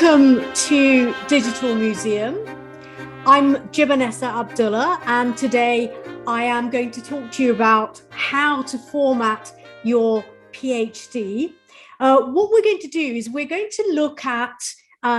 Welcome to Digital Museum. I'm Jibunnessa Abdullah, and today I am going to talk to you about how to format your PhD. What we're going to do is we're going to look at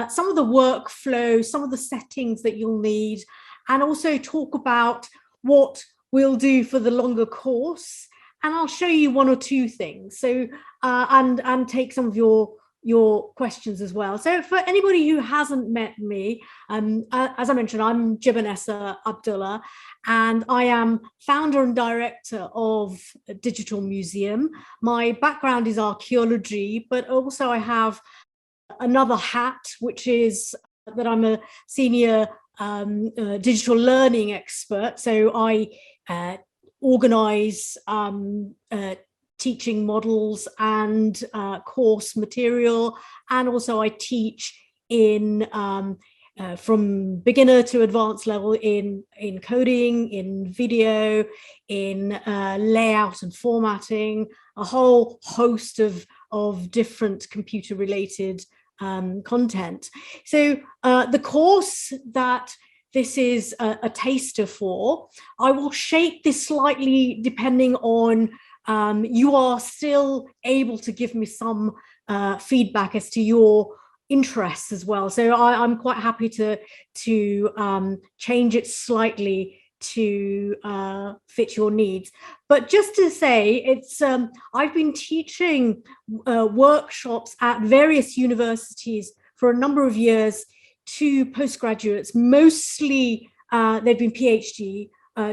some of the workflow, some of the settings that you'll need, and also talk about what we'll do for the longer course. And I'll show you one or two things. So, and take some of your questions as well. So for anybody who hasn't met me, as I mentioned, I'm Jibunnessa Abdullah, and I am founder and director of Digital Museum. My background is archaeology, but also I have another hat, which is that I'm a senior digital learning expert. So I organize teaching models and course material, and also I teach in from beginner to advanced level in coding, in video, in layout and formatting, a whole host of different computer related content. So the course that this is a taster for, I will shape this slightly depending on you are still able to give me some feedback as to your interests as well. So I'm quite happy to change it slightly to fit your needs. But just to say, it's I've been teaching workshops at various universities for a number of years to postgraduates. Mostly they've been PhD,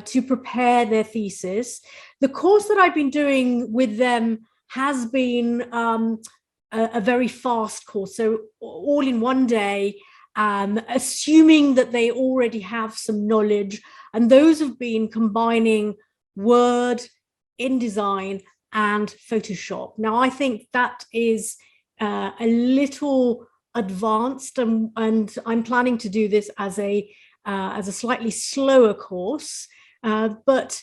to prepare their thesis. The course that I've been doing with them has been a very fast course, so all in one day, assuming that they already have some knowledge, and those have been combining Word, InDesign, and Photoshop. Now, I think that is a little advanced, and I'm planning to do this as a slightly slower course, but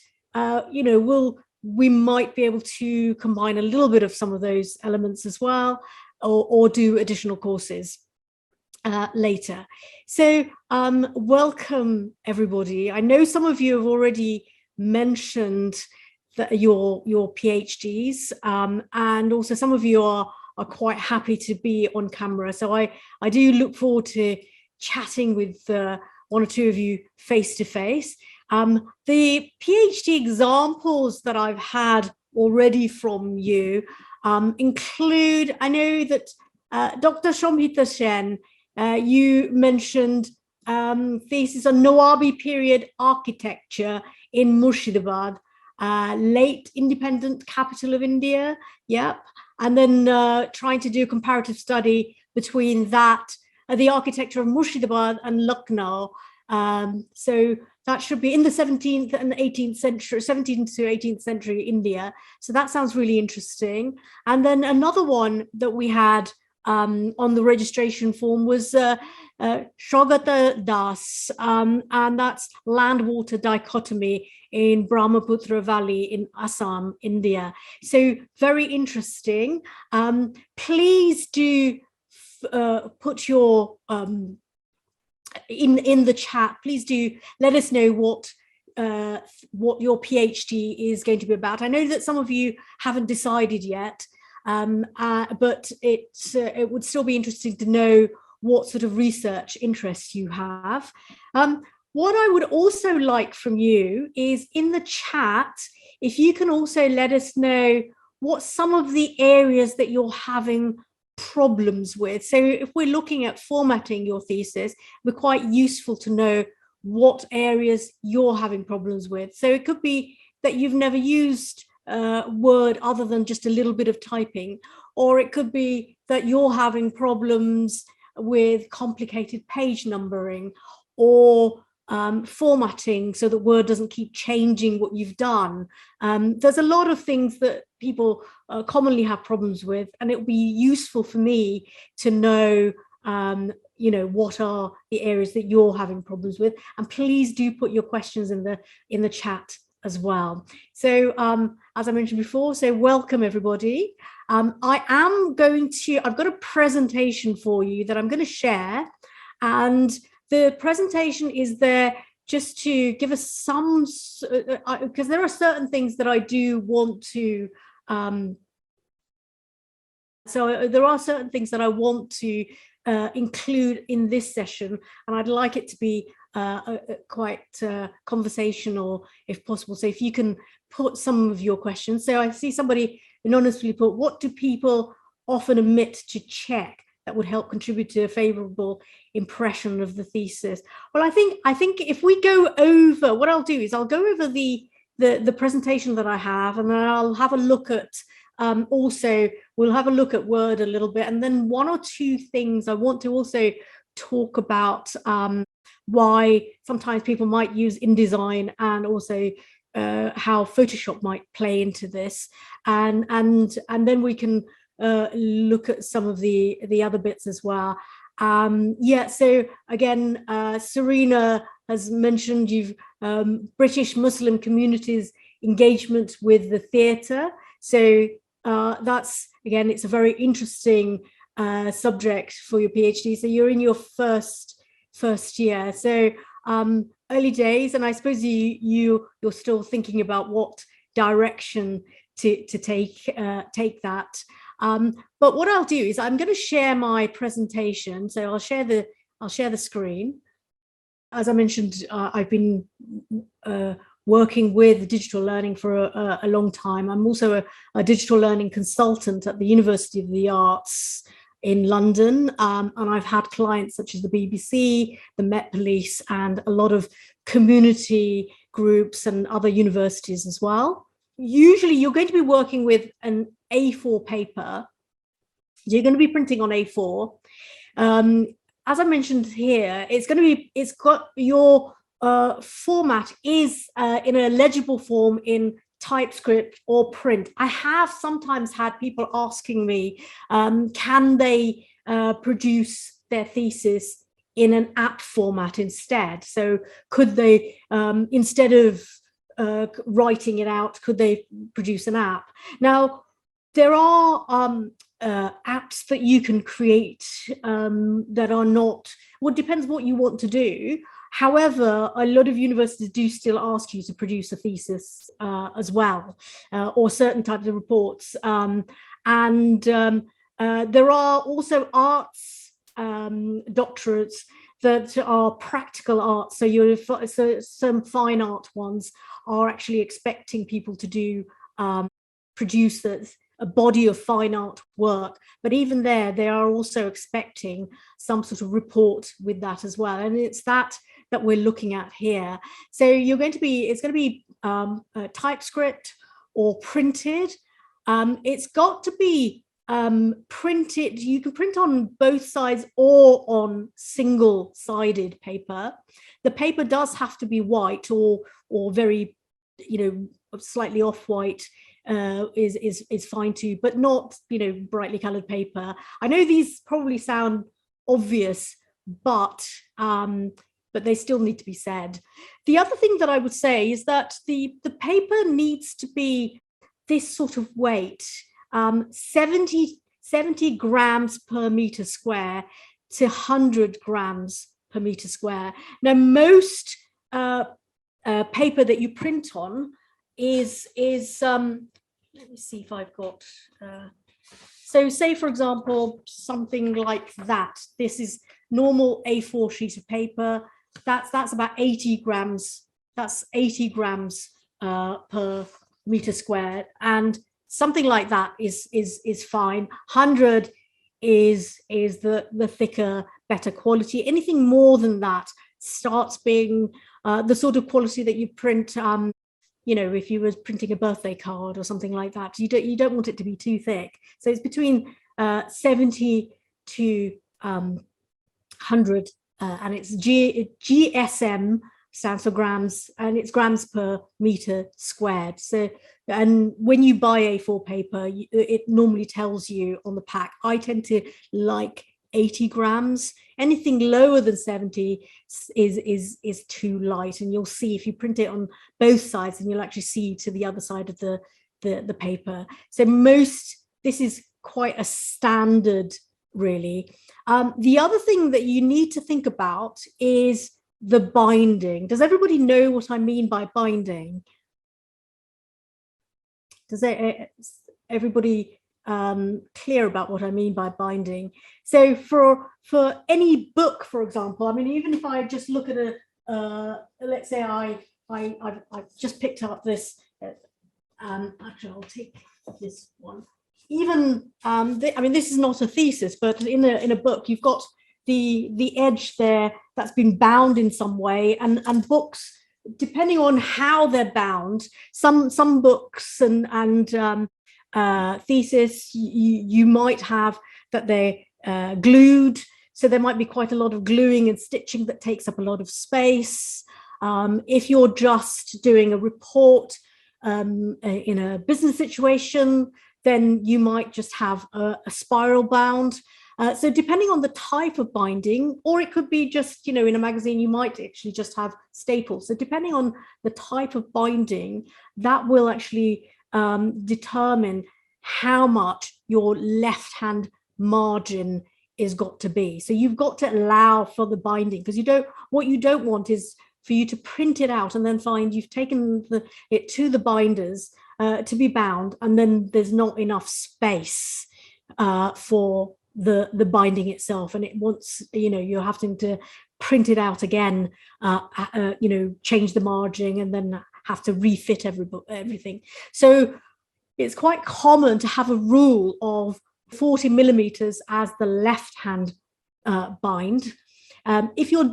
you know, we might be able to combine a little bit of some of those elements as well, or do additional courses later. So welcome everybody. I know some of you have already mentioned that your PhDs, and also some of you are quite happy to be on camera. So I do look forward to chatting with one or two of you face to face. The PhD examples that I've had already from you include, I know that Dr. Shomhita Sen, you mentioned thesis on Nawabi period architecture in Murshidabad, late independent capital of India. Yep. And then trying to do a comparative study between that, the architecture of Murshidabad and Lucknow. So that should be in the 17th and 18th century, 17th to 18th century India. So that sounds really interesting. And then another one that we had on the registration form was Shogata Das, and that's land-water dichotomy in Brahmaputra Valley in Assam, India. So very interesting. Please do put your in the chat. Please do let us know what your PhD is going to be about. I know that some of you haven't decided yet, but it would still be interesting to know what sort of research interests you have. What I would also like from you is in the chat, if you can also let us know what some of the areas that you're having problems with. So if we're looking at formatting your thesis, we're quite useful to know what areas you're having problems with. So it could be that you've never used Word other than just a little bit of typing, or it could be that you're having problems with complicated page numbering, or formatting so that Word doesn't keep changing what you've done. There's a lot of things that people commonly have problems with, and it would be useful for me to know, you know, what are the areas that you're having problems with. And please do put your questions in the chat as well. So as I mentioned before, so welcome everybody. I've got a presentation for you that I'm going to share, and the presentation is there just to give us some, because there are certain things that I do want to, so there are certain things that I want to include in this session, and I'd like it to be quite conversational if possible. So if you can put some of your questions. So I see somebody anonymously put, what do people often omit to check that would help contribute to a favorable impression of the thesis? Well, I think if we go over, what I'll do is I'll go over the presentation that I have, and then I'll have a look at also we'll have a look at Word a little bit, and then one or two things I want to also talk about, why sometimes people might use InDesign, and also how Photoshop might play into this, and then we can look at some of the other bits as well. Yeah, so again, Serena has mentioned you've British Muslim communities engagement with the theatre. So that's, again, it's a very interesting subject for your PhD. So you're in your first year. So early days, and I suppose you're still thinking about what direction to take that. But what I'll do is I'm going to share my presentation. So I'll share the screen. As I mentioned, I've been working with digital learning for a long time. I'm also a digital learning consultant at the University of the Arts in London, and I've had clients such as the BBC, the Met Police, and a lot of community groups and other universities as well. Usually you're going to be working with an A4 paper. You're going to be printing on A4. As I mentioned here, it's got your format is in a legible form in typescript or print. I have sometimes had people asking me, can they produce their thesis in an app format instead? So could they, instead of writing it out, could they produce an app? Now, there are apps that you can create that are not, well, it depends what you want to do. However, a lot of universities do still ask you to produce a thesis as well, or certain types of reports. And there are also arts doctorates that are practical arts. So some fine art ones are actually expecting people to do produce a body of fine art work, but even there, they are also expecting some sort of report with that as well, and it's that we're looking at here. So it's going to be typescript or printed. It's got to be printed. You can print on both sides or on single-sided paper. The paper does have to be white or very, slightly off-white. Is fine too, but not brightly colored paper. I know these probably sound obvious, but they still need to be said. The other thing that I would say is that the paper needs to be this sort of weight, 70 grams per meter square to 100 grams per meter square. Now, most paper that you print on is let me see if I've got, so say, for example, something like that. This is normal A4 sheet of paper. That's about 80 grams. That's 80 grams per meter squared. And something like that is fine. 100 is the thicker, better quality. Anything more than that starts being the sort of quality that you print, if you were printing a birthday card or something like that. You don't want it to be too thick. So it's between 70 to 100, and it's GSM stands for grams, and it's grams per meter squared. So, and when you buy A4 paper, it normally tells you on the pack. I tend to like 80 grams. Anything lower than 70 is too light, and you'll see if you print it on both sides, and you'll actually see to the other side of the paper. So most this is quite a standard, really. The other thing that you need to think about is the binding. Does everybody know what I mean by binding? Does everybody clear about what I mean by binding? So for any book, for example, I mean, even if I just look at let's say I've just picked up this. Actually, I'll take this one. Even I mean, this is not a thesis, but in a book, you've got the edge there that's been bound in some way, and books, depending on how they're bound, some books and thesis, you might have that they're glued, so there might be quite a lot of gluing and stitching that takes up a lot of space. If you're just doing a report in a business situation, then you might just have a spiral bound. So depending on the type of binding, or it could be just, in a magazine, you might actually just have staples. So depending on the type of binding, that will actually determine how much your left-hand margin is got to be. So you've got to allow for the binding, because what you don't want is for you to print it out and then find you've taken it to the binders to be bound, and then there's not enough space for the binding itself, and it wants, you're having to print it out again, change the margin, and then have to refit everything. So it's quite common to have a rule of 40 millimeters as the left-hand bind. If you're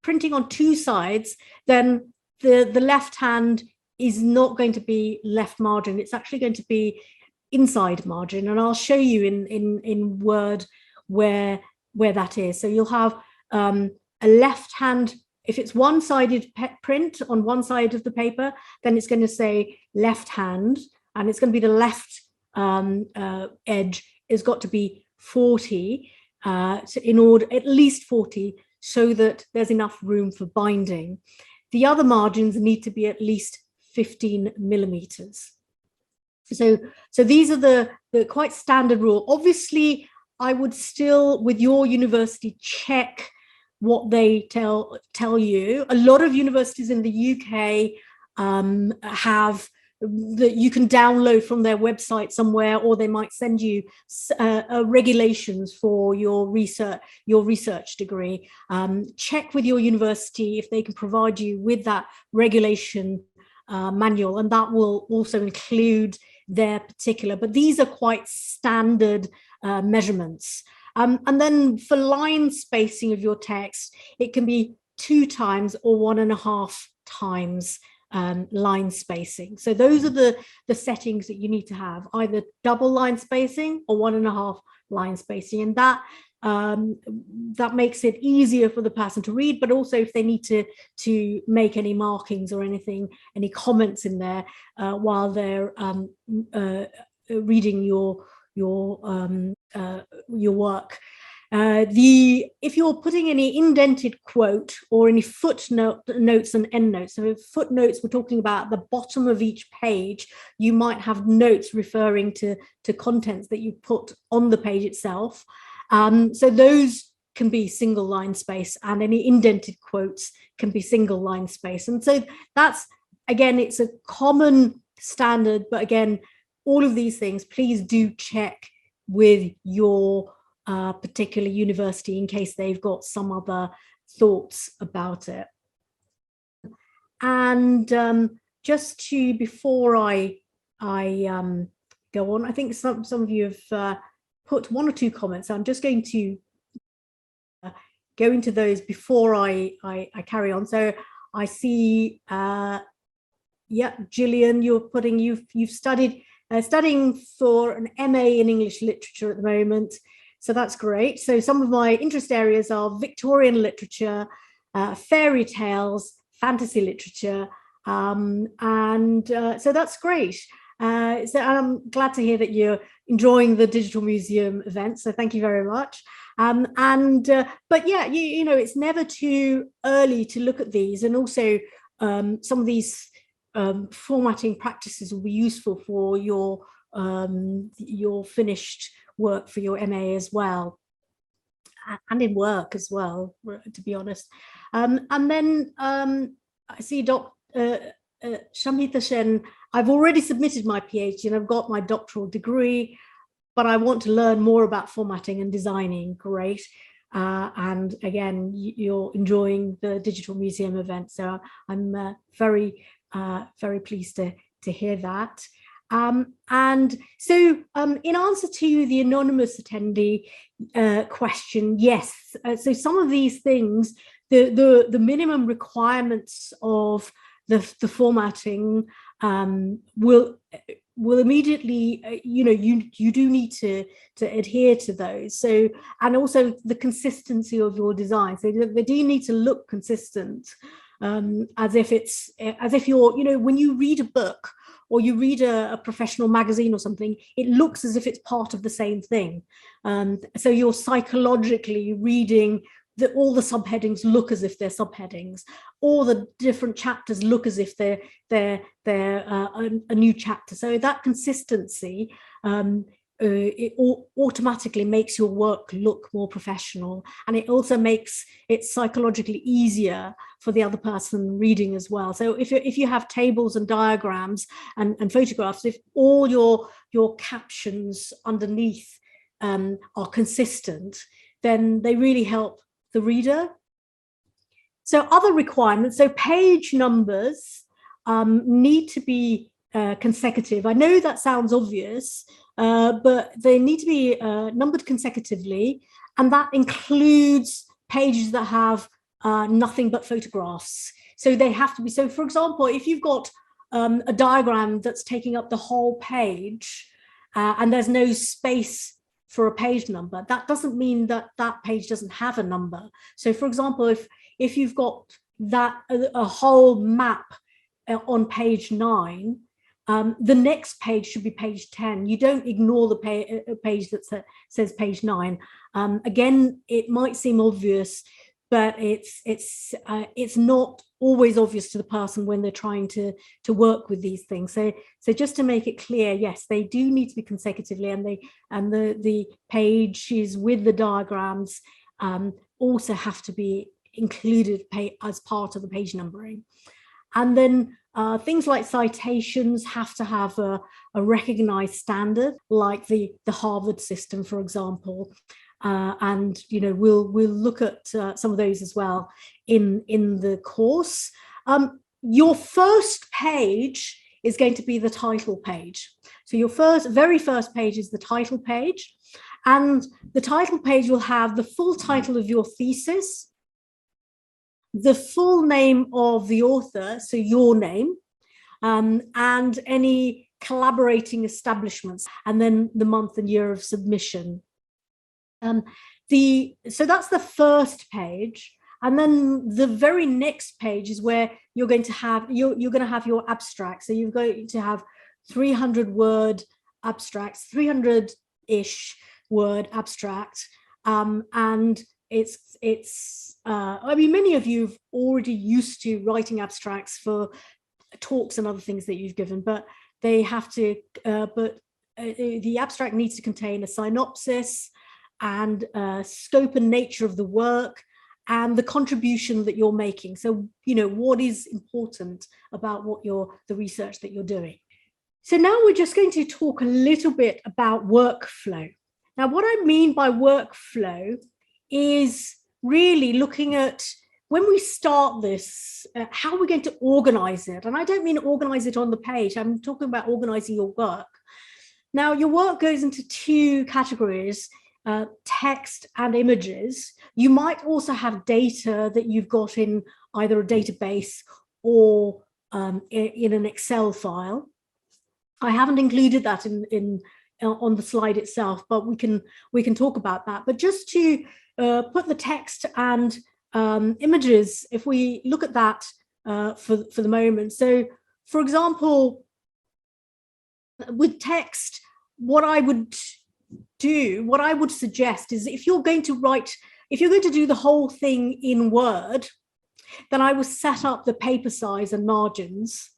printing on two sides, then the left hand is not going to be left margin. It's actually going to be inside margin, and I'll show you in Word where that is. So you'll have a left hand. If it's one-sided print on one side of the paper, then it's going to say left hand, and it's going to be the left edge has got to be 40, so in order, at least 40, so that there's enough room for binding. The other margins need to be at least 15 millimeters. So these are the quite standard rule. Obviously, I would still, with your university, check what they tell you. A lot of universities in the UK have that you can download from their website somewhere, or they might send you regulations for your research degree. Check with your university if they can provide you with that regulation manual, and that will also include their particular, but these are quite standard measurements. And then for line spacing of your text, it can be 2 times or 1.5 times line spacing. So those are the settings that you need to have, either double line spacing or 1.5 line spacing, and that makes it easier for the person to read, but also if they need to make any markings or anything, any comments in there while they're reading your work. If you're putting any indented quote or any footnotes and endnotes, so footnotes, we're talking about the bottom of each page, you might have notes referring to contents that you put on the page itself. So those can be single line space, and any indented quotes can be single line space. And so that's, again, it's a common standard, but again, all of these things, please do check with your particular university in case they've got some other thoughts about it. And just to, before I go on, I think some of you have put 1 or 2 comments. I'm just going to go into those before I carry on. So I see, yeah, Gillian, you've studied studying for an MA in English literature at the moment. So that's great. So some of my interest areas are Victorian literature, fairy tales, fantasy literature, so that's great. So I'm glad to hear that you're enjoying the Digital Museum event. So thank you very much. But yeah, you know, it's never too early to look at these, and also some of these formatting practices will be useful for your your finished work for your MA as well, and in work as well, to be honest. And then I see Shamita Sen, I've already submitted my PhD and I've got my doctoral degree, but I want to learn more about formatting and designing. Great. And again, you're enjoying the Digital Museum event. So I'm very, very pleased to hear that. And so in answer to the anonymous attendee question, yes. So some of these things, the minimum requirements of the formatting will immediately, you do need to adhere to those. So, and also the consistency of your design. So they do need to look consistent, as if you're, when you read a book or you read a professional magazine or something, it looks as if it's part of the same thing. So you're psychologically reading all the subheadings look as if they're subheadings, all the different chapters look as if they're a new chapter. So that consistency, it automatically makes your work look more professional, and it also makes it psychologically easier for the other person reading as well. So if you have tables and diagrams and photographs, if all your captions underneath are consistent, then they really help the reader. So other requirements, so page numbers need to be consecutive. I know that sounds obvious, but they need to be numbered consecutively, and that includes pages that have nothing but photographs. So they have to be, so for example, if you've got a diagram that's taking up the whole page and there's no space for a page number, that doesn't mean that that page doesn't have a number. So for example, if you've got that a whole map on page 9, the next page should be page 10. You don't ignore the page that says page 9. Again, it might seem obvious, but it's not always obvious to the person when they're trying to work with these things. So just to make it clear, yes, they do need to be consecutively, and the pages with the diagrams also have to be included as part of the page numbering. And then things like citations have to have a recognized standard, like the Harvard system, for example. And we'll look at some of those as well in the course. Your first page is going to be the title page. So your very first page is the title page, and the title page will have the full title of your thesis, the full name of the author, so your name, and any collaborating establishments, and then the month and year of submission. So that's the first page, and then the very next page is where you're going to have your abstract. So you're going to have 300-word abstracts, 300-ish word abstract, and it's I mean, many of you have already used to writing abstracts for talks and other things that you've given, but they have to the abstract needs to contain a synopsis and scope and nature of the work and the contribution that you're making. So, what is important about the research that you're doing. So now we're just going to talk a little bit about workflow. Now, what I mean by workflow is really looking at, when we start this, how we're going to organize it. And I don't mean organize it on the page. I'm talking about organizing your work. Now, your work goes into two categories, text and images. You might also have data that you've got in either a database or in an Excel file. I haven't included that on the slide itself, but we can talk about that. But just to put the text and images, if we look at that for the moment. So, for example, with text, what I would suggest is, if you're going to do the whole thing in Word, then I will set up the paper size and margins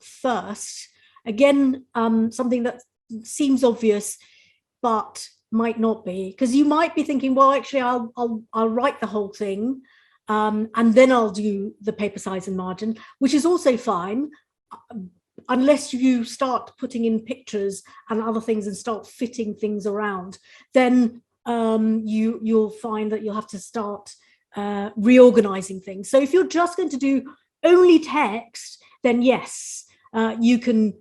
first. Again, something that seems obvious, but might not be, because you might be thinking, well, actually, I'll write the whole thing, and then I'll do the paper size and margin, which is also fine, unless you start putting in pictures and other things and start fitting things around. Then you'll find that you'll have to start reorganizing things. So if you're just going to do only text, then yes, you can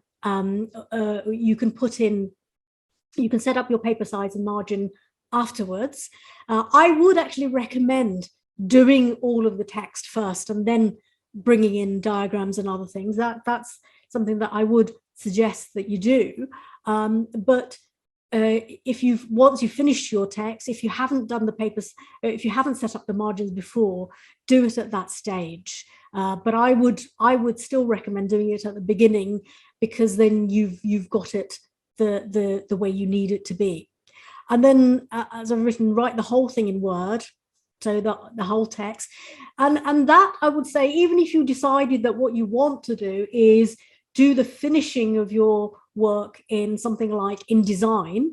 set up your paper size and margin afterwards. I would actually recommend doing all of the text first and then bringing in diagrams and other things. That's something that I would suggest that you do. But once you've finished your text, if you haven't done the papers, if you haven't set up the margins before, do it at that stage. But I would still recommend doing it at the beginning, because then you've got it the way you need it to be. And then, as I've written, write the whole thing in Word, so the whole text. And that, I would say, even if you decided that what you want to do is do the finishing of your work in something like InDesign,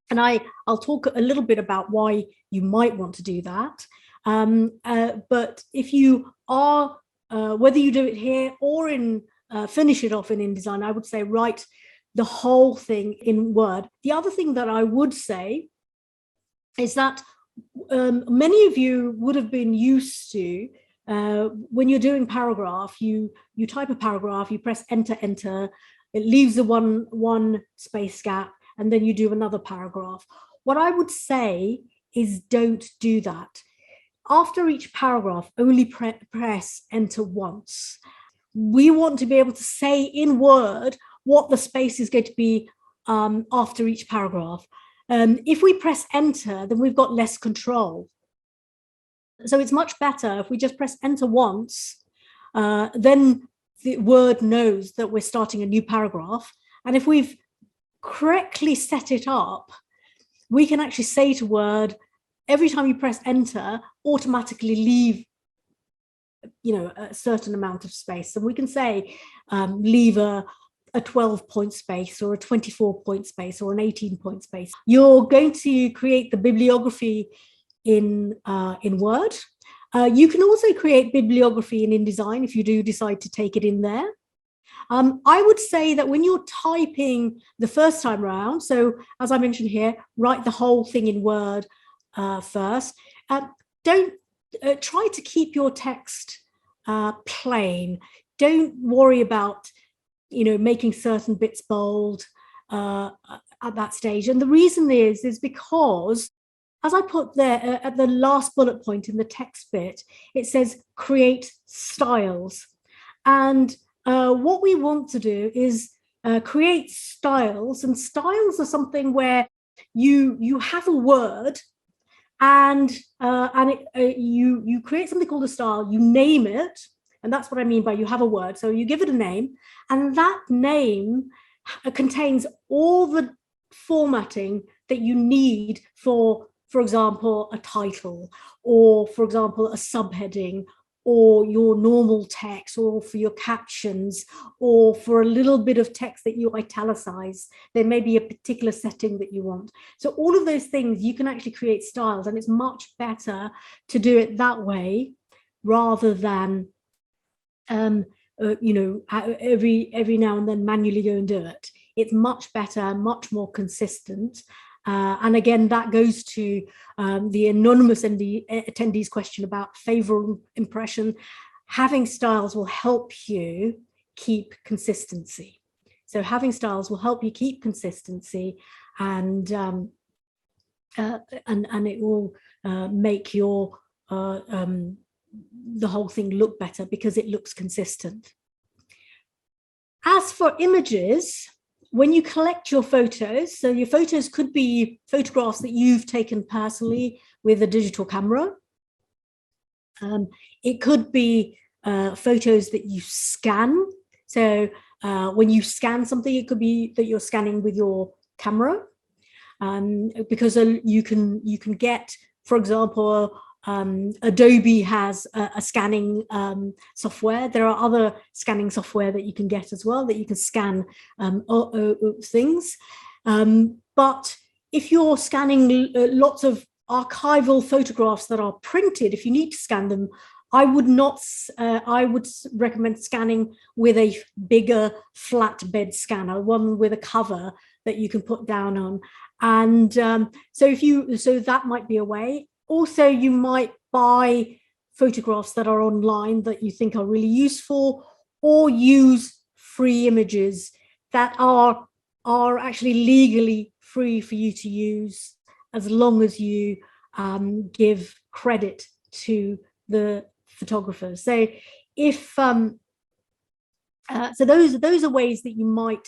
and I'll talk a little bit about why you might want to do that. But if you are, whether you do it here or finish it off in InDesign, I would say write the whole thing in Word. The other thing that I would say is that many of you would have been used to, when you're doing paragraph, you type a paragraph, you press enter, it leaves a one space gap, and then you do another paragraph. What I would say is, don't do that. After each paragraph, only press enter once. We want to be able to say in Word what the space is going to be after each paragraph. If we press enter, then we've got less control. So it's much better if we just press enter once, then the Word knows that we're starting a new paragraph. And if we've correctly set it up, we can actually say to Word, every time you press enter, automatically leave a certain amount of space. And we can say leave a 12-point space, or a 24-point space, or an 18-point space. You're going to create the bibliography in Word. You can also create bibliography in InDesign if you do decide to take it in there. I would say that when you're typing the first time around, so as I mentioned here, write the whole thing in Word first. Don't try to keep your text plain. Don't worry about making certain bits bold at that stage. And the reason is because, as I put there at the last bullet point in the text bit, it says create styles. And what we want to do is create styles. And styles are something where you have a word, and you create something called a style, you name it. And that's what I mean by you have a word. So you give it a name, and that name contains all the formatting that you need for example, a title, or for example, a subheading, or your normal text, or for your captions, or for a little bit of text that you italicize. There may be a particular setting that you want. So all of those things, you can actually create styles, and it's much better to do it that way rather than every now and then manually go and do it. It's much better, much more consistent. And again, that goes to the anonymous attendee's question about favorable impression. Having styles will help you keep consistency. So having styles will help you keep consistency, and it will make your the whole thing look better because it looks consistent. As for images, when you collect your photos, so your photos could be photographs that you've taken personally with a digital camera. It could be photos that you scan. So when you scan something, it could be that you're scanning with your camera, because you can get, for example, Adobe has a scanning software. There are other scanning software that you can get as well, that you can scan things. But if you're scanning lots of archival photographs that are printed, if you need to scan them, I would recommend scanning with a bigger flatbed scanner, one with a cover that you can put down on. And so that might be a way. Also, you might buy photographs that are online that you think are really useful, or use free images that are actually legally free for you to use, as long as you give credit to the photographers. So if so those are ways that you might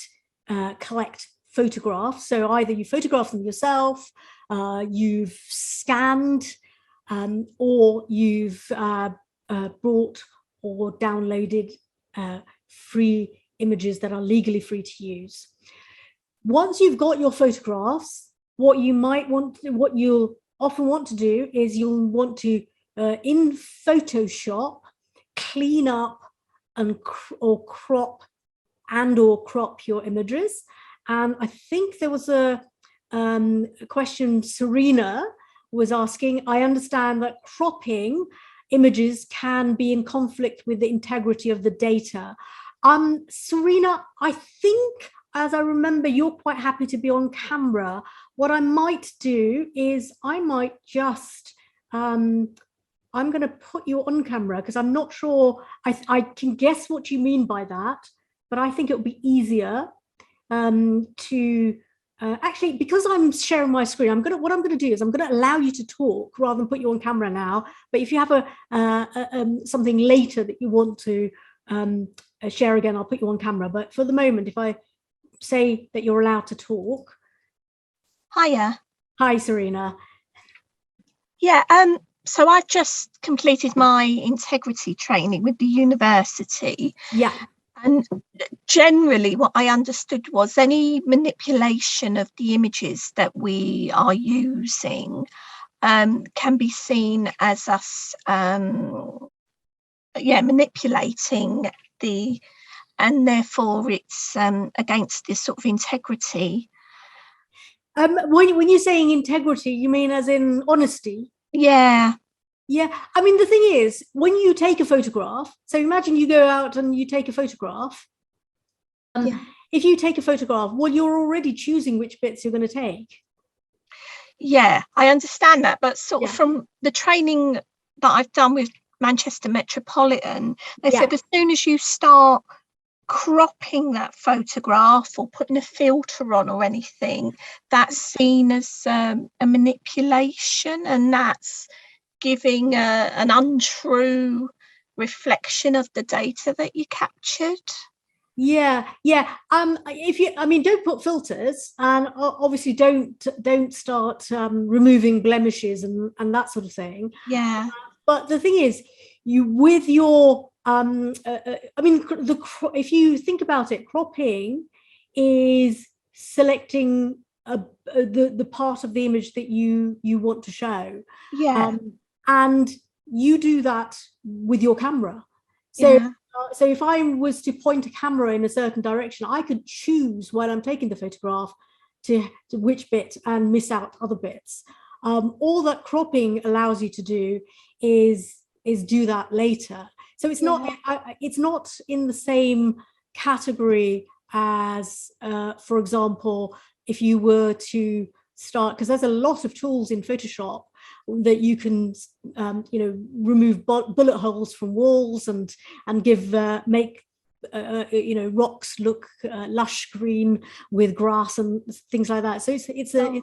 collect photographs. So either you photograph them yourself, you've scanned, or you've brought or downloaded free images that are legally free to use. Once you've got your photographs, what you'll often want to do is you'll want to in Photoshop clean up or crop your images. And I think there was a question Serena was asking. I understand that cropping images can be in conflict with the integrity of the data. Serena, I think, as I remember, you're quite happy to be on camera. What I might do is I might just, I'm going to put you on camera, because I'm not sure, I can guess what you mean by that, but I think it would be easier to actually, because I'm sharing my screen, what I'm going to do is I'm going to allow you to talk rather than put you on camera now. But if you have something later that you want to share again, I'll put you on camera. But for the moment, if I say that you're allowed to talk. Hiya. Hi, Serena. Yeah, so I've just completed my integrity training with the university. Yeah. And generally what I understood was any manipulation of the images that we are using can be seen as us manipulating and therefore it's against this sort of integrity. When you're saying integrity, you mean as in honesty? Yeah. Yeah, I mean, the thing is, when you take a photograph, so imagine you go out and you take a photograph. If you take a photograph, well, you're already choosing which bits you're going to take. Yeah, I understand that, but sort of from the training that I've done with Manchester Metropolitan, they said as soon as you start cropping that photograph or putting a filter on or anything, that's seen as a manipulation, and that's giving an untrue reflection of the data that you captured. Yeah. Don't put filters, and obviously don't start removing blemishes and that sort of thing. Yeah. But the thing is, with your if you think about it, cropping is selecting the part of the image that you want to show. Yeah. And you do that with your camera. So so if I was to point a camera in a certain direction, I could choose while I'm taking the photograph to which bit and miss out other bits. All that cropping allows you to do is do that later. So it's not in the same category as, for example, if you were to start, because there's a lot of tools in Photoshop that you can remove bullet holes from walls and make rocks look lush green with grass and things like that. So it's a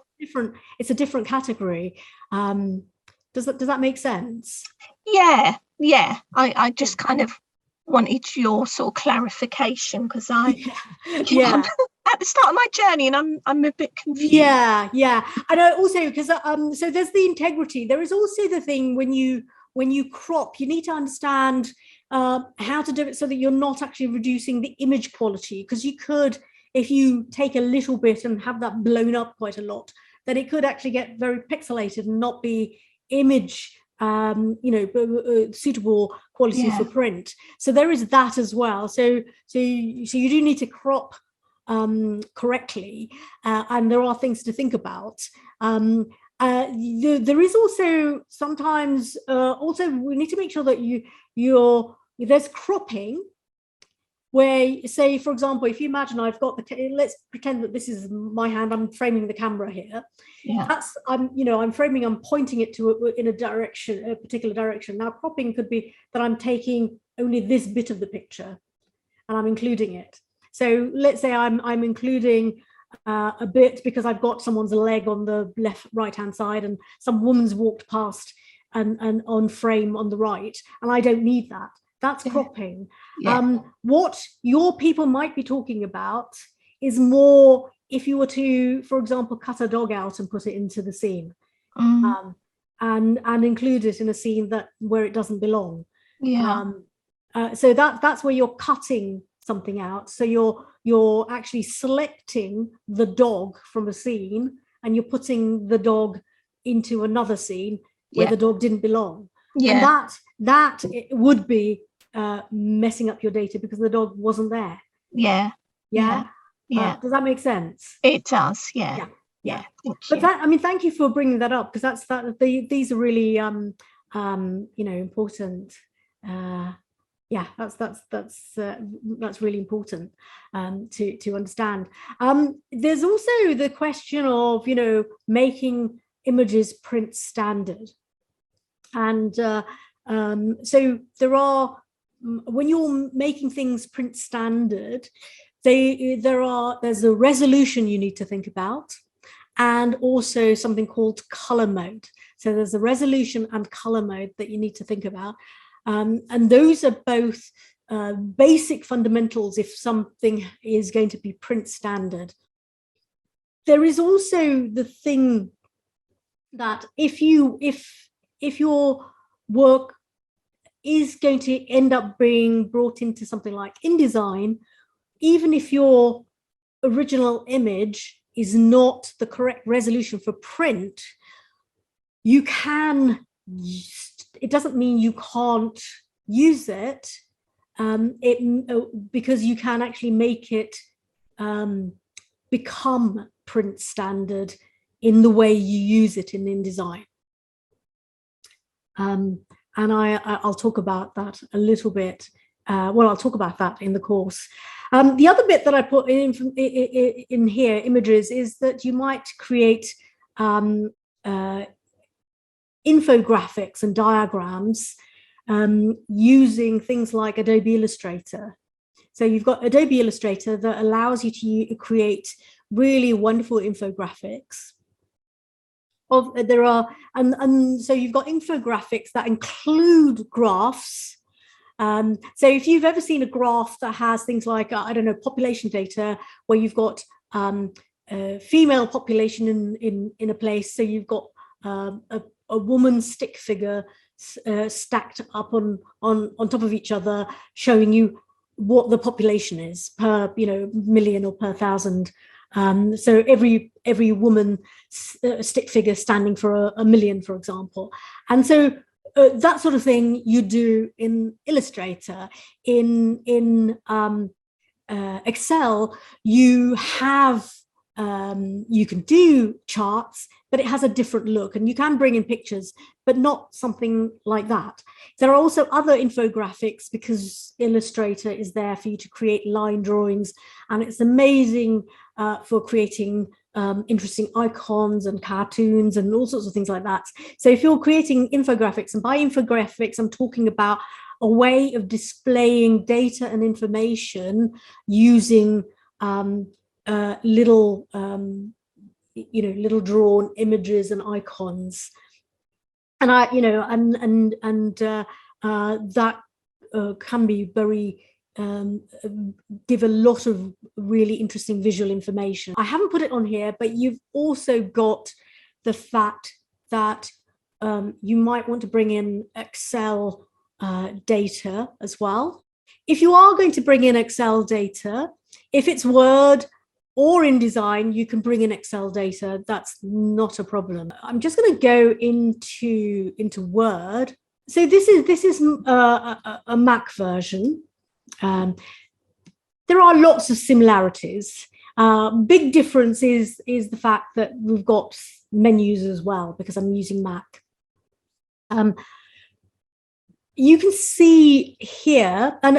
different category. Does that make sense? Yeah. I just kind of wanted your sort of clarification, because I'm at the start of my journey and I'm a bit confused. Yeah. And also, because so there's the integrity. There is also the thing when you crop, you need to understand how to do it so that you're not actually reducing the image quality, because you could, if you take a little bit and have that blown up quite a lot, then it could actually get very pixelated and not be image suitable quality for print. So there is that as well. So you do need to crop correctly, and there are things to think about. There is also sometimes we need to make sure that there's cropping, where, say, for example, if you imagine I've got let's pretend that this is my hand, I'm framing the camera here. That's I'm framing, I'm pointing it to in a particular direction. Now cropping could be that I'm taking only this bit of the picture and I'm including it. So let's say I'm including a bit because I've got someone's leg on the right hand side and some woman's walked past and on frame on the right, and I don't need that. That's cropping. What your people might be talking about is more if you were to, for example, cut a dog out and put it into the scene, and include it in a scene where it doesn't belong. So that's where you're cutting something out. So you're actually selecting the dog from a scene and you're putting the dog into another scene where the dog didn't belong. And that it would be messing up your data because the dog wasn't there. Does that make sense? It does. But thank you for bringing that up, because these are really important. That's really important to understand. There's also the question of making images print standard, and so when you're making things print standard, there's a resolution you need to think about, and also something called color mode. So there's a resolution and color mode that you need to think about. And those are both basic fundamentals if something is going to be print standard. There is also the thing that if your work is going to end up being brought into something like InDesign, even if your original image is not the correct resolution for print, it doesn't mean you can't use it, because you can actually make it become print standard in the way you use it in InDesign. And I'll talk about that a little bit. I'll talk about that in the course. The other bit that I put in here, images, is that you might create infographics and diagrams using things like Adobe Illustrator. So you've got Adobe Illustrator that allows you to create really wonderful infographics. So you've got infographics that include graphs. So if you've ever seen a graph that has things like, population data, where you've got female population in a place, so you've got a woman's stick figure stacked up on top of each other, showing you what the population is per million or per thousand. So every woman stick figure standing for a million, for example. And so that sort of thing you do in Illustrator. In Excel, you have you can do charts, but it has a different look, and you can bring in pictures, but not something like that. There are also other infographics, because Illustrator is there for you to create line drawings, and it's amazing for creating interesting icons and cartoons and all sorts of things like that. So if you're creating infographics, and by infographics I'm talking about a way of displaying data and information using little drawn images and icons, and that can be very give a lot of really interesting visual information. I haven't put it on here, but you've also got the fact that you might want to bring in Excel data as well. If you are going to bring in Excel data, if it's Word or InDesign, you can bring in Excel data. That's not a problem. I'm just going to go into Word. So this is a Mac version. There are lots of similarities. Big difference is the fact that we've got menus as well, because I'm using Mac. You can see here, and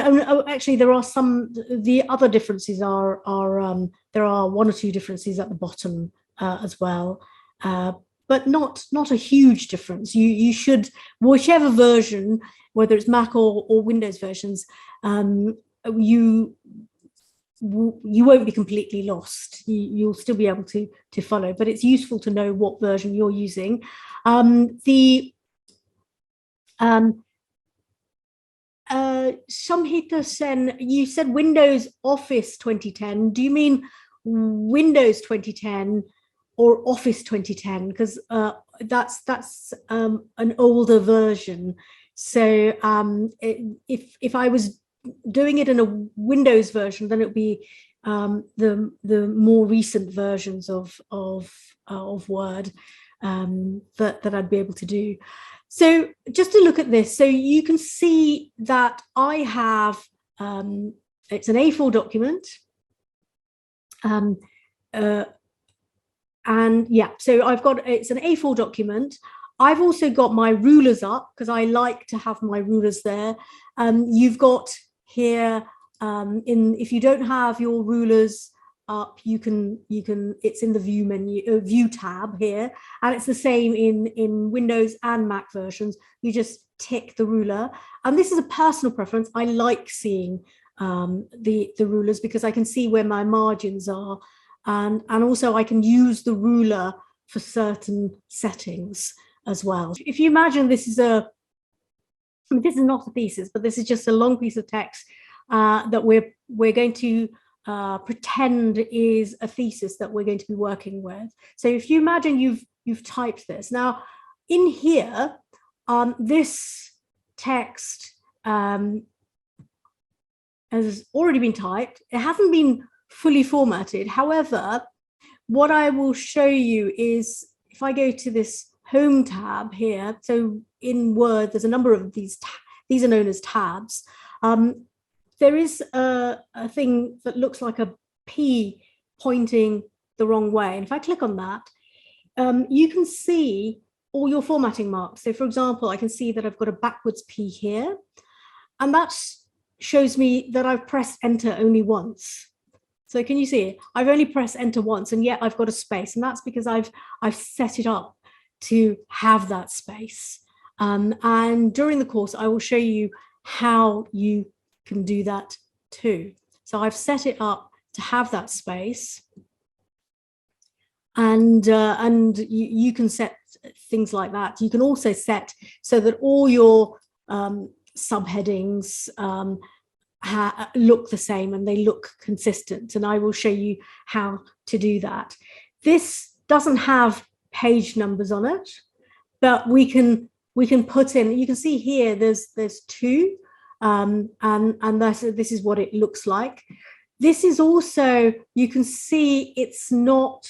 actually there are the other differences are there are one or two differences at the bottom as well, but not a huge difference. You should, whichever version, whether it's Mac or Windows versions, you won't be completely lost. You'll still be able to follow, but it's useful to know what version you're using. Samhita Sen, you said Windows Office 2010. Do you mean Windows 2010 or Office 2010? Because that's an older version. So if I was doing it in a Windows version, then it would be the more recent versions of Word that I'd be able to do. So just to look at this, so you can see that I have, it's an A4 document. And yeah, so it's an A4 document. I've also got my rulers up because I like to have my rulers there. You've got here, if you don't have your rulers up, you can it's in the view menu, view tab here, and it's the same in Windows and Mac versions. You just tick the ruler, and this is a personal preference. I like seeing the rulers because I can see where my margins are, and also I can use the ruler for certain settings as well. If you imagine this is this is not a thesis, but this is just a long piece of text that we're going to pretend is a thesis that we're going to be working with. So if you imagine you've typed this. Now in here, this text has already been typed. It hasn't been fully formatted. However, what I will show you is if I go to this Home tab here, so in Word, there's a number of these are known as tabs. There is a thing that looks like a P pointing the wrong way. And if I click on that, you can see all your formatting marks. So for example, I can see that I've got a backwards P here, and that shows me that I've pressed enter only once. So can you see it? I've only pressed enter once, and yet I've got a space, and that's because I've set it up to have that space. And during the course, I will show you how you can do that too. So I've set it up to have that space, and you can set things like that. You can also set so that all your subheadings look the same and they look consistent, and I will show you how to do that. This doesn't have page numbers on it, but we can put in, you can see here there's two, and this is what it looks like. This is also, you can see it's not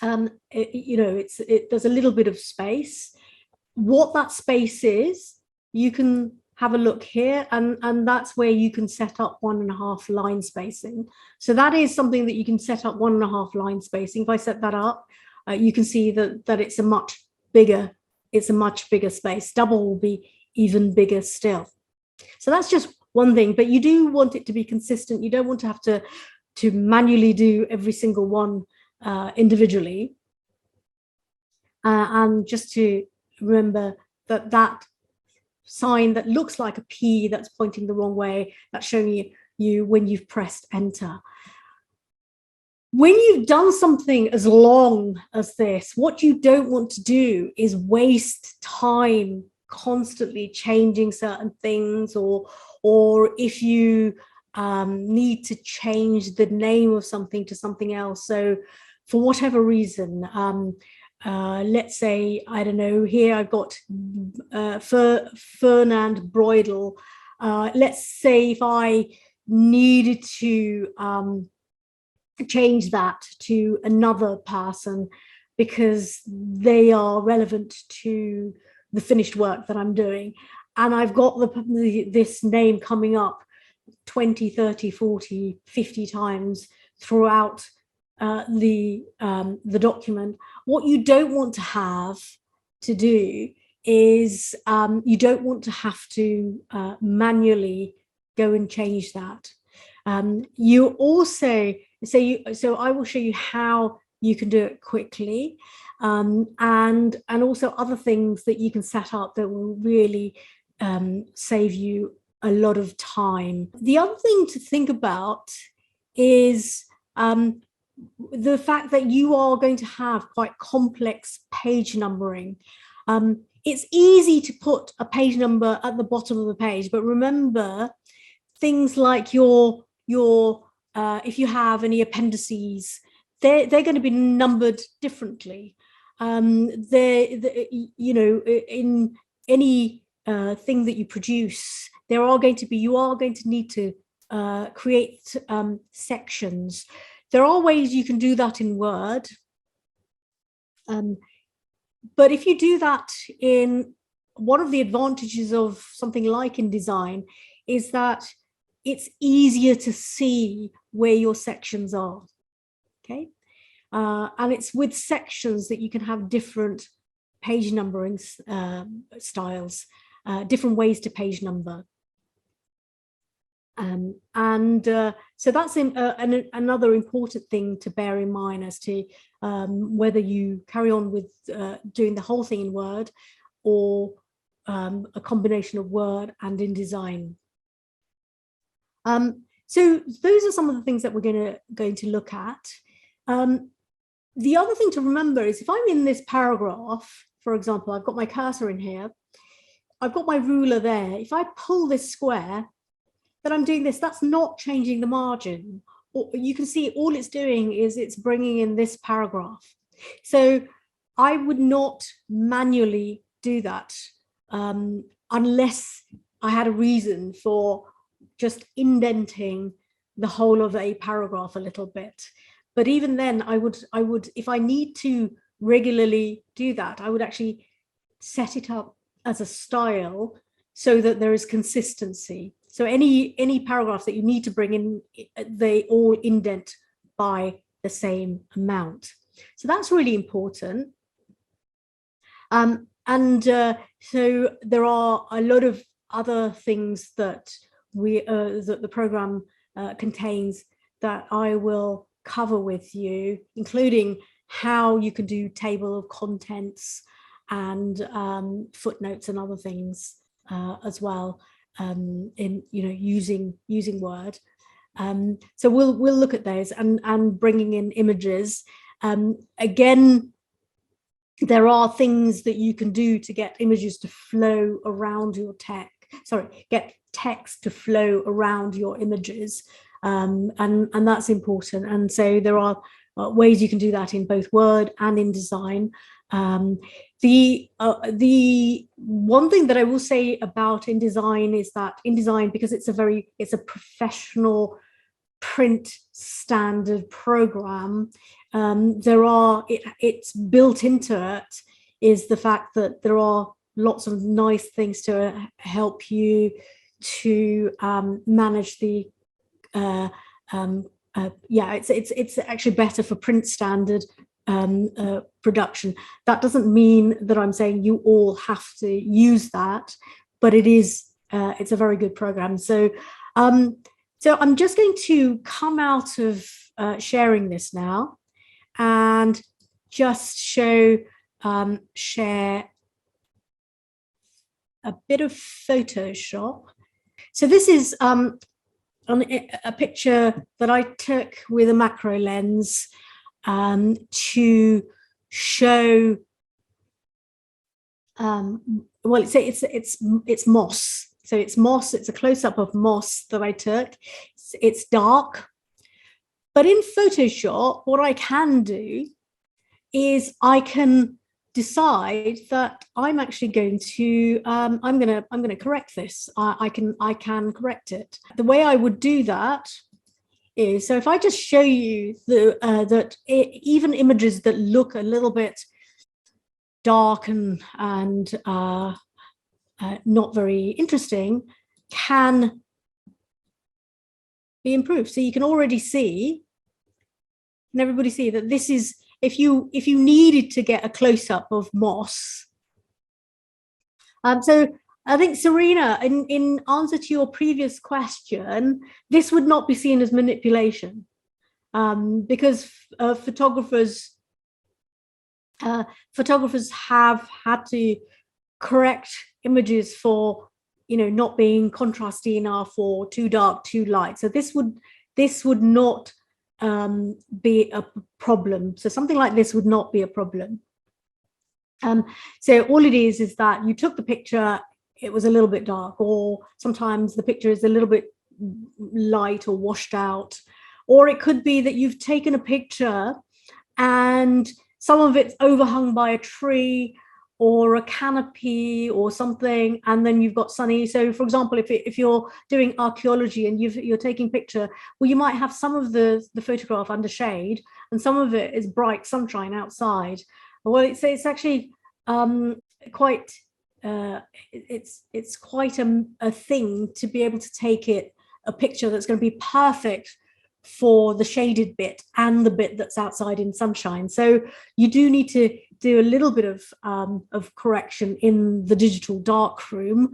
there's a little bit of space. What that space is, you can have a look here, and that's where you can set up 1.5 line spacing. So that is something that you can set up 1.5 line spacing. If I set that up, you can see that it's a much bigger space. Double will be even bigger still. So that's just one thing, but you do want it to be consistent. You don't want to have to manually do every single one individually. And just to remember that sign that looks like a P that's pointing the wrong way, that's showing you when you've pressed enter. When you've done something as long as this, what you don't want to do is waste time constantly changing certain things, or if you need to change the name of something to something else. So for whatever reason, let's say, I don't know, here I've got Fernand Broidel. Let's say if I needed to change that to another person because they are relevant to the finished work that I'm doing. And I've got this name coming up 20, 30, 40, 50 times throughout the document. What you don't want to have to do is you don't want to have to manually go and change that. You also, so I will show you how you can do it quickly, and also other things that you can set up that will really save you a lot of time. The other thing to think about is the fact that you are going to have quite complex page numbering. It's easy to put a page number at the bottom of the page, but remember things like your if you have any appendices, they're going to be numbered differently. You know, in any thing that you produce, you are going to need to create sections. There are ways you can do that in Word, but if you do that in, one of the advantages of something like InDesign is that it's easier to see where your sections are, okay? And it's with sections that you can have different page numbering styles, different ways to page number. So that's another important thing to bear in mind as to whether you carry on with doing the whole thing in Word or a combination of Word and InDesign. So those are some of the things that we're going to look at. The other thing to remember is if I'm in this paragraph, for example, I've got my cursor in here, I've got my ruler there. If I pull this square, then I'm doing this, that's not changing the margin. Or you can see all it's doing is it's bringing in this paragraph. So I would not manually do that unless I had a reason for just indenting the whole of a paragraph a little bit. But even then, I would, if I need to regularly do that, I would actually set it up as a style so that there is consistency. So any paragraph that you need to bring in, they all indent by the same amount. So that's really important. So there are a lot of other things that that the program contains that I will cover with you, including how you can do table of contents and footnotes and other things as well, in using Word. So we'll look at those and bringing in images. Again, there are things that you can do to get images to flow around your text. Sorry, get text to flow around your images, and that's important. And so there are ways you can do that in both Word and InDesign. The one thing that I will say about InDesign is that InDesign, because it's a professional print standard program, it's built into it is the fact that there are lots of nice things to help you to manage the it's actually better for print standard production. That doesn't mean that I'm saying you all have to use that, but it's a very good program. So so I'm just going to come out of sharing this now and just share a bit of Photoshop. So this is a picture that I took with a macro lens to show, well, it's moss. So it's moss. It's a close-up of moss that I took. It's dark, but in Photoshop, what I can do is I can decide that I'm actually going to I'm going to correct this. I can correct it. The way I would do that is, so if I just show you that even images that look a little bit dark and not very interesting can be improved. So you can already see, and everybody see that this is, if you needed to get a close-up of moss. So I think, Serena, in answer to your previous question, this would not be seen as manipulation, because photographers have had to correct images for, not being contrasty enough or too dark, too light. So this would not be a problem. So something like this would not be a problem. So all it is that you took the picture, it was a little bit dark, or sometimes the picture is a little bit light or washed out, or it could be that you've taken a picture and some of it's overhung by a tree or a canopy or something, and then you've got sunny. So for example, if you're doing archaeology and you're taking picture, well, you might have some of the photograph under shade and some of it is bright sunshine outside. Well, it's actually quite it's quite a thing to be able to take a picture that's going to be perfect for the shaded bit and the bit that's outside in sunshine. So you do need to do a little bit of correction in the digital darkroom,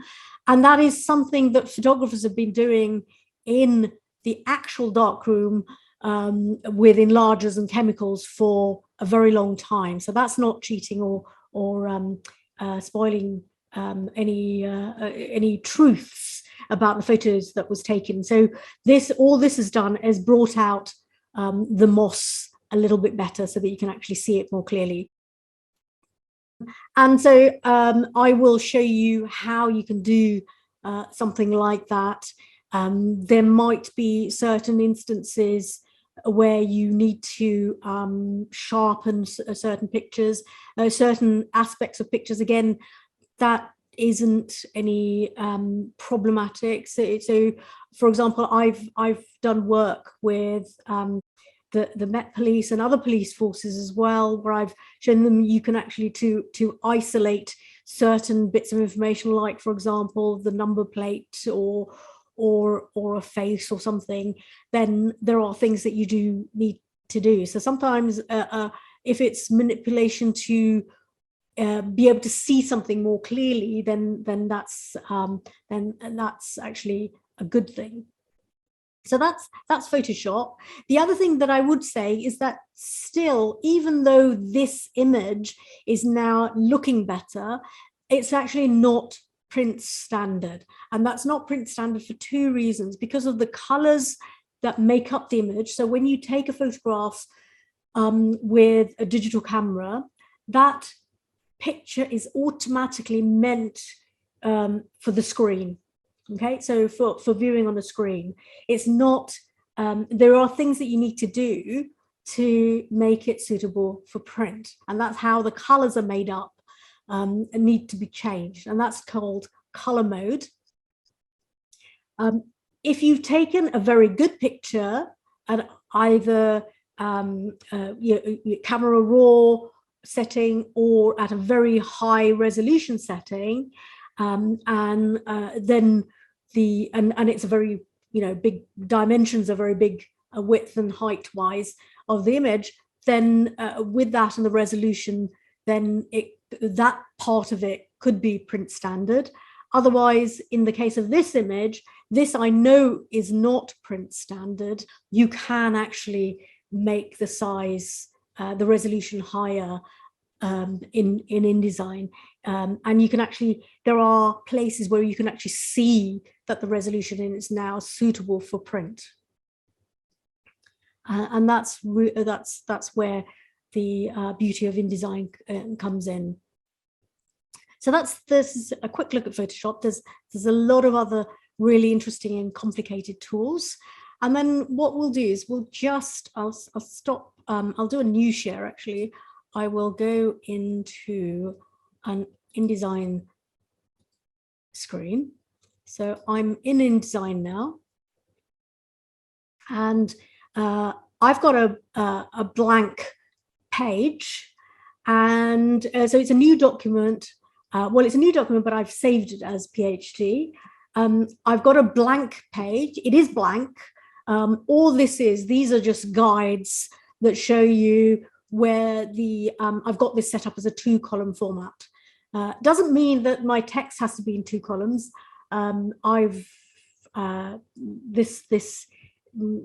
and that is something that photographers have been doing in the actual darkroom with enlargers and chemicals for a very long time. So that's not cheating or spoiling any truths about the photos that was taken. So all this has done is brought out the moss a little bit better so that you can actually see it more clearly. And so I will show you how you can do something like that. There might be certain instances where you need to sharpen certain pictures, certain aspects of pictures. Again, that isn't any problematic. So for example, I've done work with the Met Police and other police forces as well, where I've shown them you can actually to isolate certain bits of information, like for example the number plate or a face or something. Then there are things that you do need to do. So sometimes if it's manipulation to be able to see something more clearly, then that's actually a good thing. So that's Photoshop. The other thing that I would say is that still, even though this image is now looking better, it's actually not print standard. And that's not print standard for two reasons: because of the colors that make up the image. So when you take a photograph with a digital camera, that picture is automatically meant for the screen. Okay, so for viewing on the screen, it's not, there are things that you need to do to make it suitable for print, and that's how the colors are made up and need to be changed, and that's called color mode. If you've taken a very good picture at either your camera raw setting or at a very high resolution setting, and it's a very, big dimensions are very big, width and height wise of the image, then with that and the resolution, then that part of it could be print standard. Otherwise, in the case of this image, this I know is not print standard. You can actually make the size, the resolution higher in InDesign, and you can actually, there are places where you can actually see that the resolution is now suitable for print, and that's where the beauty of InDesign comes in. So this is a quick look at Photoshop. There's a lot of other really interesting and complicated tools, and then what we'll do is I'll stop. I'll do a new share actually. I will go into an InDesign screen. So I'm in InDesign now. And I've got a blank page, and so it's a new document. Well, it's a new document, but I've saved it as PhD. I've got a blank page. It is blank. All these are just guides that show you where I've got this set up as a 2-column format. Doesn't mean that my text has to be in 2 columns. This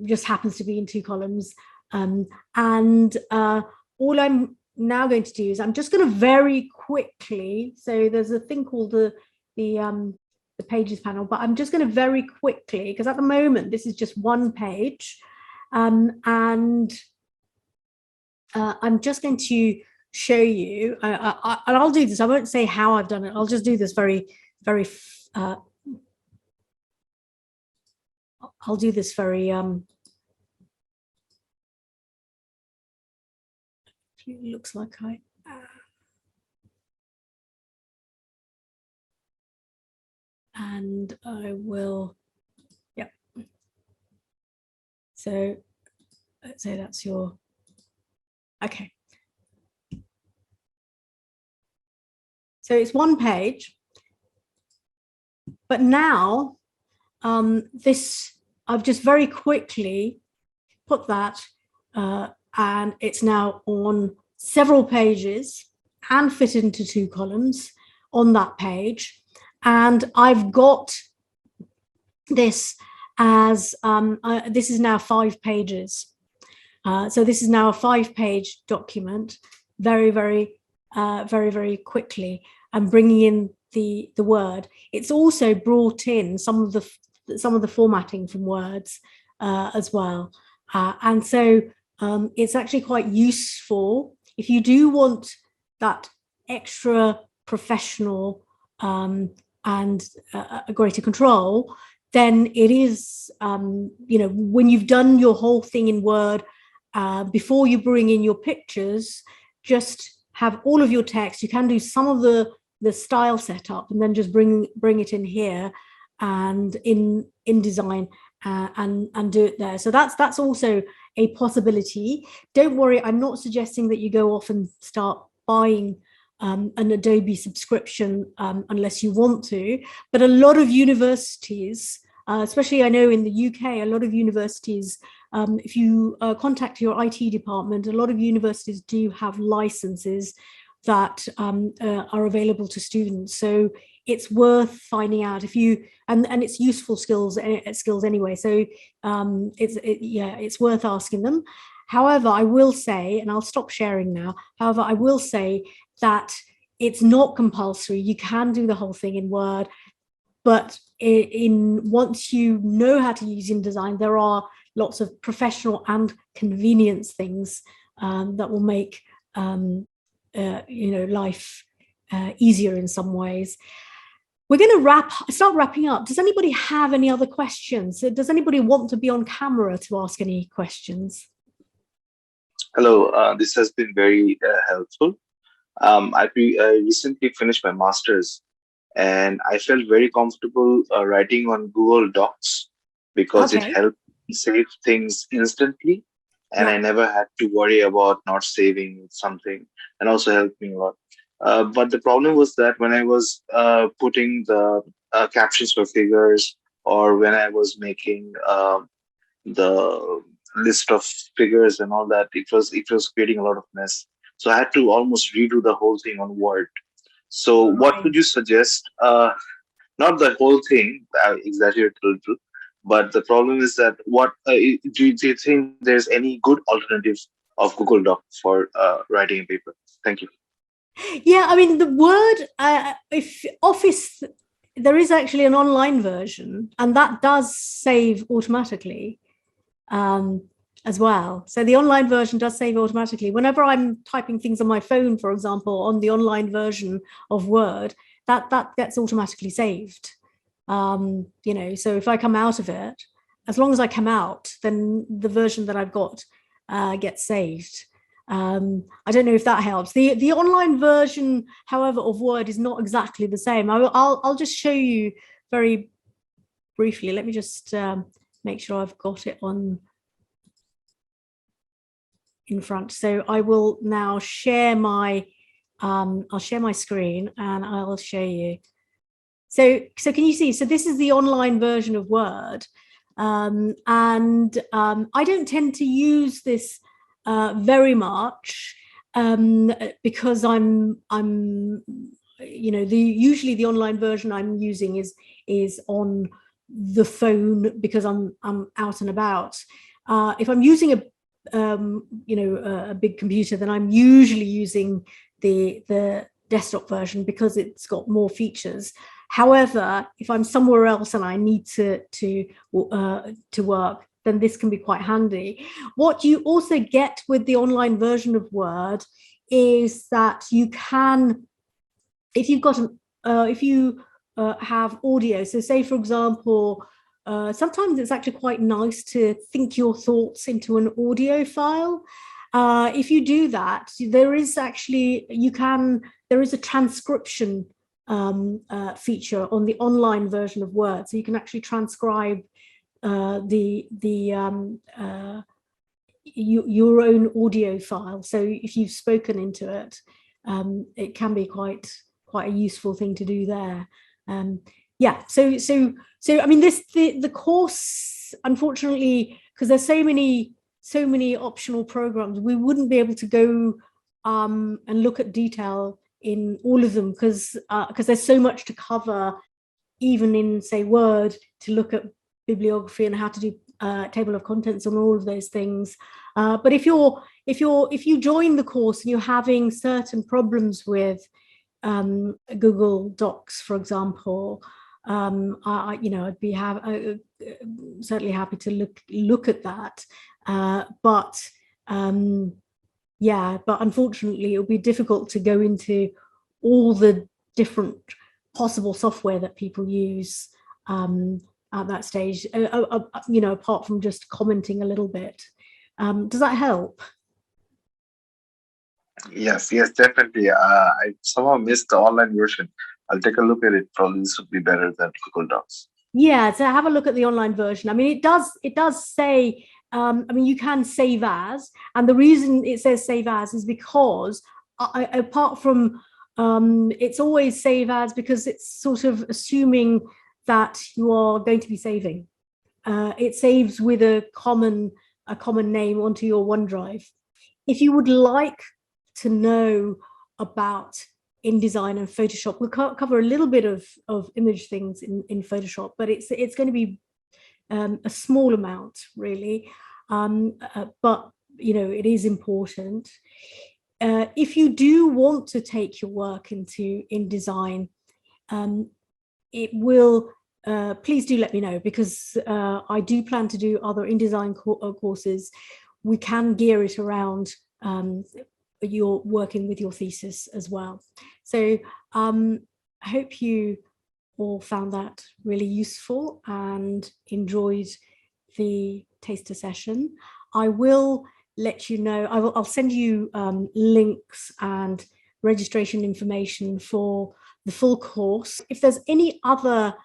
just happens to be in 2 columns. And all I'm now going to do is I'm just going to very quickly, so there's a thing called the pages panel, but I'm just going to very quickly, because at the moment this is just 1 page, and I'm just going to show you, and I'll do this, I won't say how I've done it, I'll just do this I'll do this very it looks like and I will, yeah. So let's say that's your, okay. So it's 1 page, but now this, I've just very quickly put that and it's now on several pages and fit into 2 columns on that page. And I've got this as, this is now 5 pages. So this is now a 5-page document, very, very quickly, and bringing in the Word. It's also brought in some of the formatting from words as well. And so it's actually quite useful if you do want that extra professional and a greater control. Then it is, you know, when you've done your whole thing in Word, before you bring in your pictures, just have all of your text. You can do some of the style setup and then just bring it in here and in InDesign and do it there. So that's also a possibility. Don't worry, I'm not suggesting that you go off and start buying an Adobe subscription unless you want to, but a lot of universities, especially I know in the UK, a lot of universities, if you contact your IT department, a lot of universities do have licenses that are available to students. So it's worth finding out if you, and it's useful skills anyway. So it's worth asking them. However, I will say, and I'll stop sharing now. However, I will say that it's not compulsory. You can do the whole thing in Word, but once you know how to use InDesign, there are lots of professional and convenience things that will make life easier in some ways. We're going to start wrapping up. Does anybody have any other questions? Does anybody want to be on camera to ask any questions? Hello, this has been very helpful. I recently finished my master's, and I felt very comfortable writing on Google Docs because it helped save things instantly, and I never had to worry about not saving something, and also helped me a lot. But the problem was that when I was putting the captions for figures, or when I was making the list of figures and all that, it was creating a lot of mess. So I had to almost redo the whole thing on Word. So what would you suggest? Not the whole thing, exaggerate a little, but the problem is that what do you think there's any good alternative of Google Doc for writing a paper? Thank you. Yeah, I mean, the Word, if Office, there is actually an online version, and that does save automatically as well. So the online version does save automatically. Whenever I'm typing things on my phone, for example, on the online version of Word, that gets automatically saved. So if I come out of it, as long as I come out, then the version that I've got gets saved. I don't know if that helps. The online version, however, of Word is not exactly the same. I'll just show you very briefly. Let me just make sure I've got it on in front. So I will now share my, I'll share my screen and I'll show you. So can you see? So this is the online version of Word. I don't tend to use this very much because I'm usually the online version I'm using is on the phone because I'm out and about. If I'm using a big computer, then I'm usually using the desktop version because it's got more features. However, if I'm somewhere else and I need to work, then this can be quite handy. What you also get with the online version of Word is that you can, if you've got if you have audio, so say for example, sometimes it's actually quite nice to think your thoughts into an audio file. If you do that, there is actually, there is a transcription feature on the online version of Word, so you can actually transcribe your own audio file. So if you've spoken into it, it can be quite a useful thing to do there. Yeah, so I mean, the course, unfortunately, because there's so many optional programs, we wouldn't be able to go and look at detail in all of them because there's so much to cover, even in, say, Word, to look at bibliography and how to do table of contents and all of those things. But if you join the course and you're having certain problems with Google Docs, for example, I'd be certainly happy to look at that. But unfortunately, it'll be difficult to go into all the different possible software that people use at that stage, apart from just commenting a little bit. Does that help? Yes, definitely. I somehow missed the online version. I'll take a look at it. Probably this would be better than Google Docs. Yeah, so have a look at the online version. I mean, it does say, you can save as, and the reason it says save as is because apart from, it's always save as because it's sort of assuming that you are going to be saving. It saves with a common name onto your OneDrive. If you would like to know about InDesign and Photoshop, we'll cover a little bit of image things in Photoshop, but it's going to be a small amount, really. But it is important. If you do want to take your work into InDesign, it will. Please do let me know, because I do plan to do other InDesign courses. We can gear it around you're working with your thesis as well. So I hope you all found that really useful and enjoyed the taster session. I will let you know, I'll send you links and registration information for the full course. If there's any other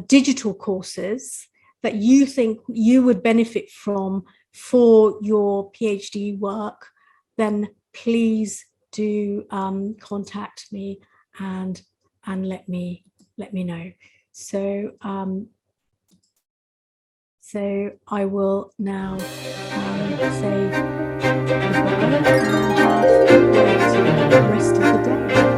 digital courses that you think you would benefit from for your PhD work, then please do contact me and let me know. So so I will now say goodbye and enjoy the rest of the day.